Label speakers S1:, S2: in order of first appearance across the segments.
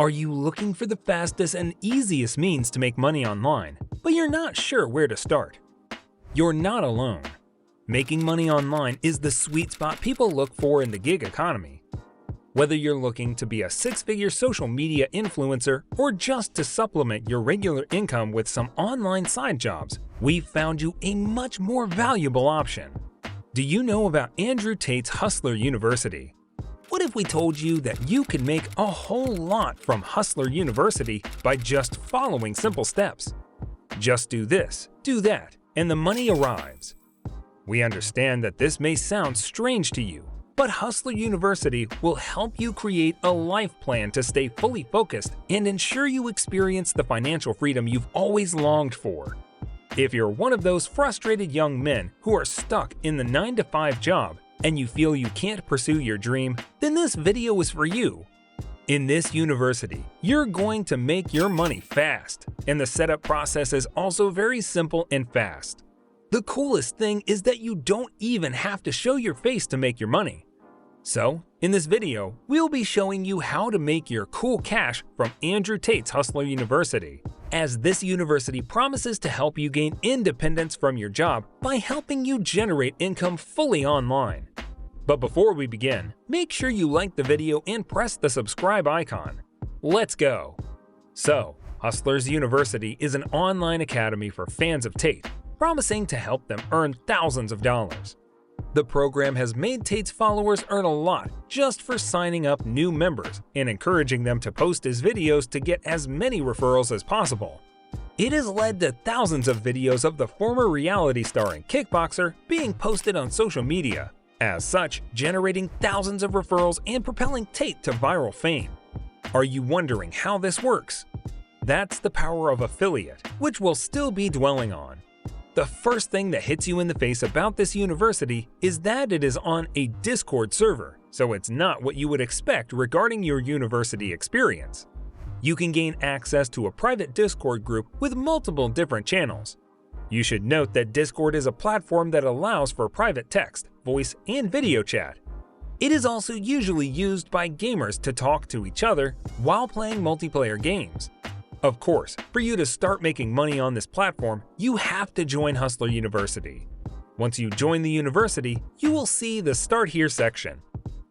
S1: Are you looking for the fastest and easiest means to make money online, but you're not sure where to start? You're not alone. Making money online is the sweet spot people look for in the gig economy. Whether you're looking to be a six-figure social media influencer or just to supplement your regular income with some online side jobs, we've found you a much more valuable option. Do you know about Andrew Tate's Hustler University? What if we told you that you could make a whole lot from Hustler University by just following simple steps? Just do this, do that, and the money arrives. We understand that this may sound strange to you, but Hustler University will help you create a life plan to stay fully focused and ensure you experience the financial freedom you've always longed for. If you're one of those frustrated young men who are stuck in the 9-to-5 job and you feel you can't pursue your dream, then this video is for you. In this university, you're going to make your money fast, and the setup process is also very simple and fast. The coolest thing is that you don't even have to show your face to make your money. So, in this video, we'll be showing you how to make your cool cash from Andrew Tate's Hustler University, as this university promises to help you gain independence from your job by helping you generate income fully online. But before we begin, make sure you like the video and press the subscribe icon. Let's go! So, Hustlers University is an online academy for fans of Tate, promising to help them earn thousands of dollars. The program has made Tate's followers earn a lot just for signing up new members and encouraging them to post his videos to get as many referrals as possible. It has led to thousands of videos of the former reality star and kickboxer being posted on social media, as such generating thousands of referrals and propelling Tate to viral fame. Are you wondering how this works? That's the power of affiliate, which we'll still be dwelling on. The first thing that hits you in the face about this university is that it is on a Discord server, so it's not what you would expect regarding your university experience. You can gain access to a private Discord group with multiple different channels. You should note that Discord is a platform that allows for private text, voice, and video chat. It is also usually used by gamers to talk to each other while playing multiplayer games. Of course, for you to start making money on this platform, you have to join Hustler University. Once you join the university, you will see the Start Here section.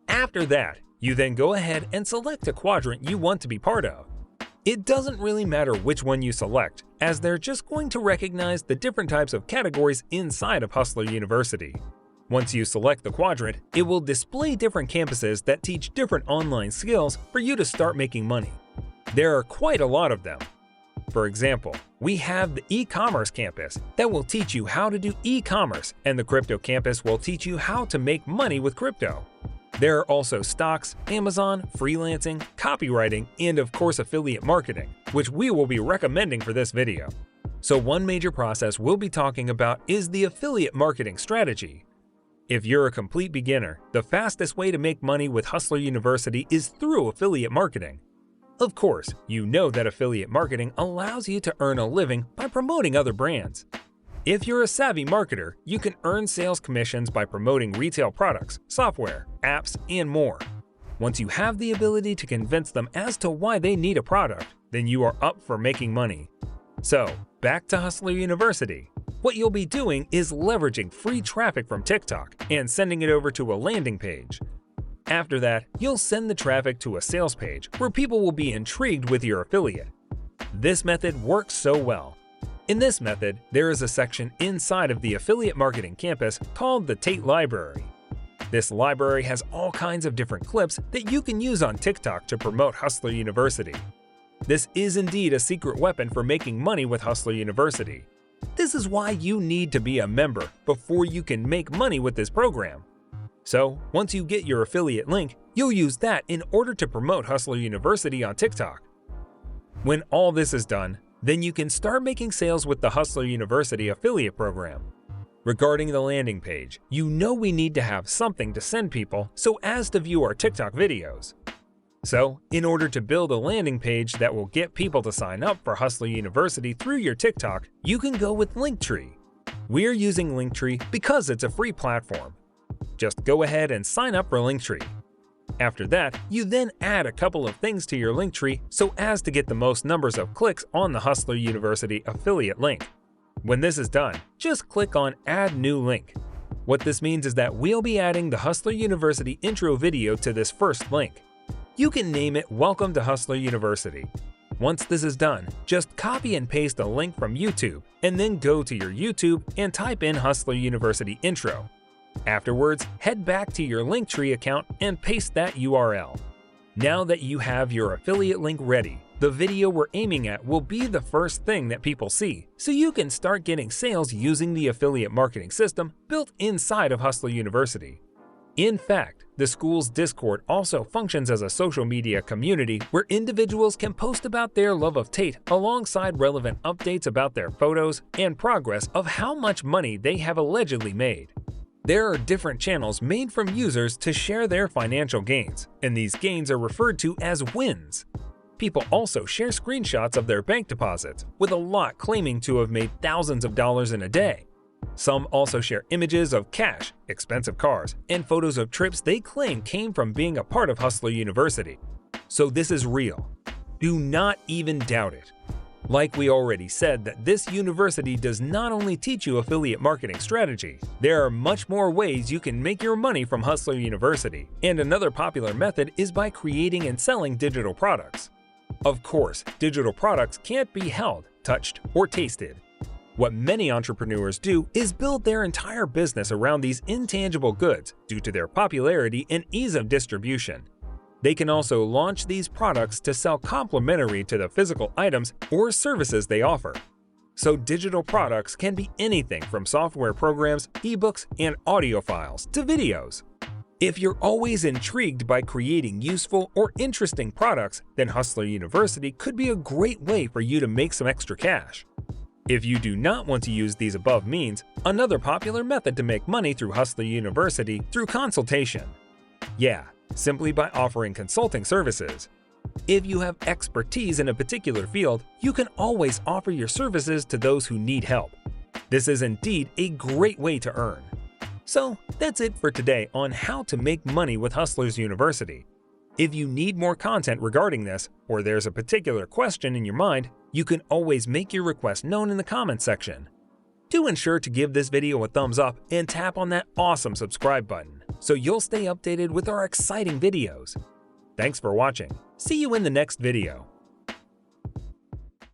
S1: After that, you then go ahead and select a quadrant you want to be part of. It doesn't really matter which one you select, as they're just going to recognize the different types of categories inside of Hustler University. Once you select the quadrant, it will display different campuses that teach different online skills for you to start making money. There are quite a lot of them. For example, we have the e-commerce campus that will teach you how to do e-commerce, and the crypto campus will teach you how to make money with crypto. There are also stocks, Amazon, freelancing, copywriting, and of course affiliate marketing, which we will be recommending for this video. So one major process we'll be talking about is the affiliate marketing strategy. If you're a complete beginner, the fastest way to make money with Hustler University is through affiliate marketing. Of course, you know that affiliate marketing allows you to earn a living by promoting other brands. If you're a savvy marketer, you can earn sales commissions by promoting retail products, software, apps, and more. Once you have the ability to convince them as to why they need a product, then you are up for making money. So, back to Hustler University. What you'll be doing is leveraging free traffic from TikTok and sending it over to a landing page. After that, you'll send the traffic to a sales page where people will be intrigued with your affiliate. This method works so well. In this method, there is a section inside of the affiliate marketing campus called the Tate Library. This library has all kinds of different clips that you can use on TikTok to promote Hustler University. This is indeed a secret weapon for making money with Hustler University. This is why you need to be a member before you can make money with this program. So, once you get your affiliate link, you'll use that in order to promote Hustler University on TikTok. When all this is done, then you can start making sales with the Hustler University affiliate program. Regarding the landing page, you know we need to have something to send people so as to view our TikTok videos. So, in order to build a landing page that will get people to sign up for Hustler University through your TikTok, you can go with Linktree. We're using Linktree because it's a free platform. Just go ahead and sign up for Linktree. After that, you then add a couple of things to your link tree so as to get the most numbers of clicks on the Hustler University affiliate link. When this is done, just click on Add New Link. What this means is that we'll be adding the Hustler University intro video to this first link. You can name it Welcome to Hustler University. Once this is done, just copy and paste a link from YouTube and then go to your YouTube and type in Hustler University intro. Afterwards, head back to your Linktree account and paste that URL. Now that you have your affiliate link ready, the video we're aiming at will be the first thing that people see, so you can start getting sales using the affiliate marketing system built inside of Hustler University. In fact, the school's Discord also functions as a social media community where individuals can post about their love of Tate alongside relevant updates about their photos and progress of how much money they have allegedly made. There are different channels made from users to share their financial gains, and these gains are referred to as wins. People also share screenshots of their bank deposits, with a lot claiming to have made thousands of dollars in a day. Some also share images of cash, expensive cars, and photos of trips they claim came from being a part of Hustler University. So this is real. Do not even doubt it. Like we already said, that this university does not only teach you affiliate marketing strategy, there are much more ways you can make your money from Hustler University, and another popular method is by creating and selling digital products. Of course, digital products can't be held, touched, or tasted. What many entrepreneurs do is build their entire business around these intangible goods due to their popularity and ease of distribution. They can also launch these products to sell complementary to the physical items or services they offer. So digital products can be anything from software programs, ebooks, and audio files to videos. If you're always intrigued by creating useful or interesting products, then Hustler University could be a great way for you to make some extra cash. If you do not want to use these above means, another popular method to make money through Hustler University through consultation. Yeah, simply by offering consulting services. If you have expertise in a particular field, you can always offer your services to those who need help. This is indeed a great way to earn. So that's it for today on how to make money with Hustlers University. If you need more content regarding this, or there's a particular question in your mind, you can always make your request known in the comments section. Do ensure to give this video a thumbs up and tap on that awesome subscribe button so you'll stay updated with our exciting videos. Thanks for watching. See you in the next video.